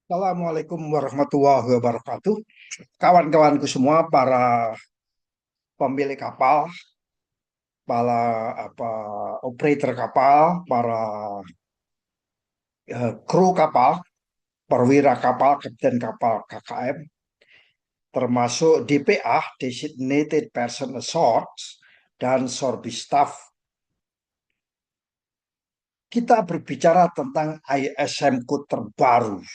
Assalamualaikum warahmatullahi wabarakatuh. Kawan-kawanku semua, para pemilik kapal, para operator kapal, para kru kapal, perwira kapal, kapten kapal KKM, termasuk DPA (Designated Person Ashore) dan Sorby Staff. Kita berbicara tentang ISM Code terbaru.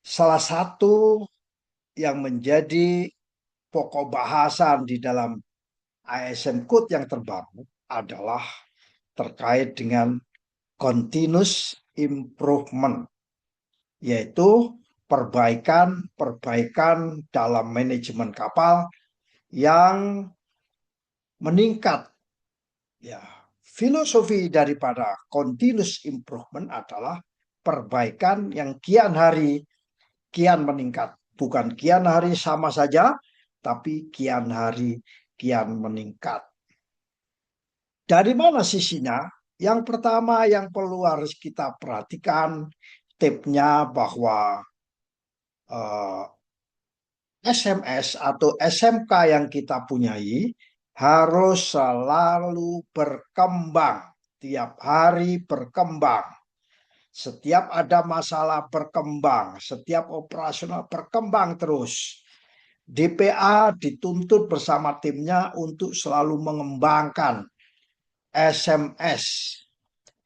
Salah satu yang menjadi pokok bahasan di dalam ISM Code yang terbaru adalah terkait dengan continuous improvement, yaitu perbaikan dalam manajemen kapal yang meningkat. Ya, filosofi daripada continuous improvement adalah perbaikan yang kian hari kian meningkat, bukan kian hari sama saja, tapi kian hari kian meningkat. Dari mana sisinya? Yang pertama yang perlu harus kita perhatikan tipnya bahwa SMS atau SMK yang kita punyai harus selalu berkembang, tiap hari berkembang. Setiap ada masalah berkembang, setiap operasional berkembang terus. DPA dituntut bersama timnya untuk selalu mengembangkan SMS.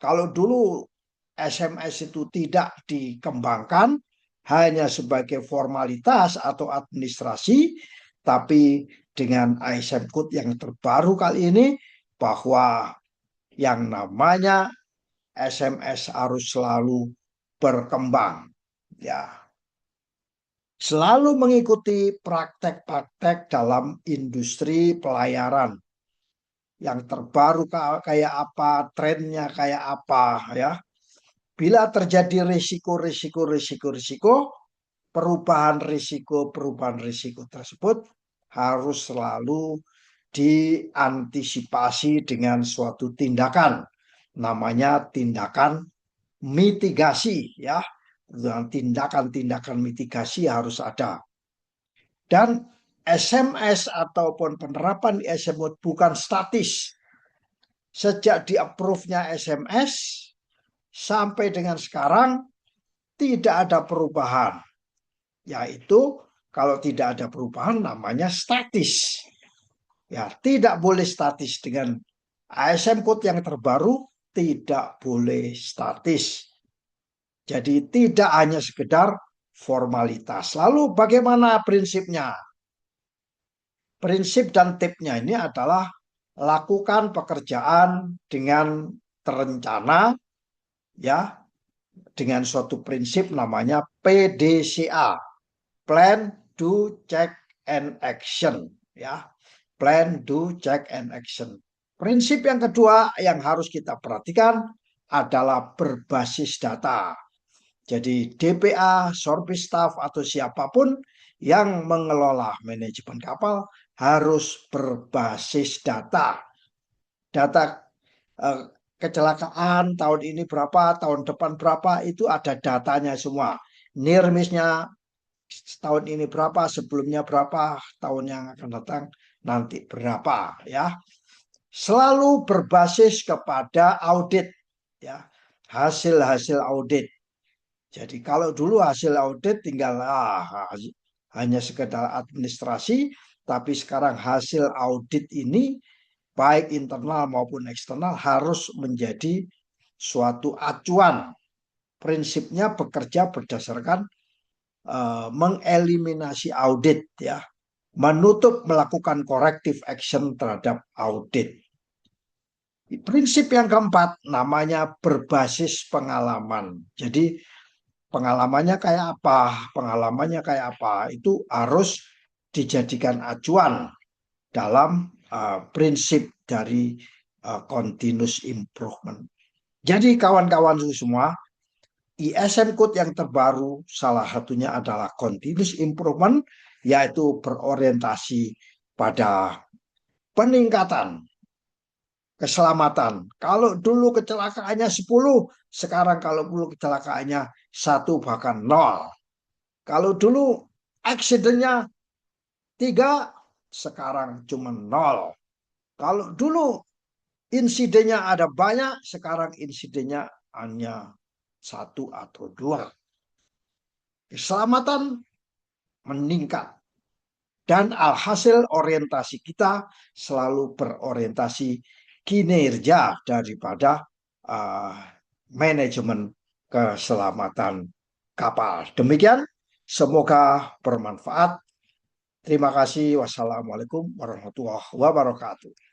Kalau dulu SMS itu tidak dikembangkan, hanya sebagai formalitas atau administrasi, tapi dengan ISM Code yang terbaru kali ini, bahwa yang namanya SMS harus selalu berkembang. Ya, selalu mengikuti praktek-praktek dalam industri pelayaran yang terbaru kayak apa, trennya kayak apa ya. Bila terjadi risiko, perubahan risiko tersebut harus selalu diantisipasi dengan suatu tindakan, namanya tindakan mitigasi ya. Tindakan-tindakan mitigasi harus ada. Dan SMS ataupun penerapan SMS bukan statis. Sejak di-approve-nya SMS sampai dengan sekarang tidak ada perubahan. Yaitu kalau tidak ada perubahan namanya statis. Ya, tidak boleh statis. Dengan ISM Code yang terbaru tidak boleh statis. Jadi tidak hanya sekedar formalitas. Lalu bagaimana prinsipnya? Prinsip dan tipnya ini adalah lakukan pekerjaan dengan terencana, ya, dengan suatu prinsip namanya PDCA, Plan, Do, Check, and Action, ya. Plan, Do, Check, and Action. Prinsip yang kedua yang harus kita perhatikan adalah berbasis data. Jadi DPA, Sorby Staff, atau siapapun yang mengelola manajemen kapal harus berbasis data. Data kecelakaan tahun ini berapa, tahun depan berapa, itu ada datanya semua. Near miss-nya tahun ini berapa, sebelumnya berapa, tahun yang akan datang nanti berapa ya. Selalu berbasis kepada audit ya, hasil-hasil audit. Jadi kalau dulu hasil audit tinggal hanya sekedar administrasi, tapi sekarang hasil audit ini baik internal maupun eksternal harus menjadi suatu acuan. Prinsipnya bekerja berdasarkan mengeliminasi audit ya, menutup melakukan corrective action terhadap audit. Prinsip yang keempat namanya berbasis pengalaman. Jadi pengalamannya kayak apa? Pengalamannya kayak apa? Itu harus dijadikan acuan dalam prinsip dari continuous improvement. Jadi kawan-kawan semua, ISM Code yang terbaru salah satunya adalah continuous improvement, yaitu berorientasi pada peningkatan keselamatan. Kalau dulu kecelakaannya 10, sekarang kalau dulu kecelakaannya 1 bahkan 0. Kalau dulu accidentnya 3, sekarang cuma 0. Kalau dulu insidennya ada banyak, sekarang insidennya hanya 1 atau 2. Keselamatan meningkat. Dan alhasil orientasi kita selalu berorientasi kinerja daripada uh, manajemen keselamatan kapal. Demikian, semoga bermanfaat. Terima kasih. Wassalamualaikum warahmatullahi wabarakatuh.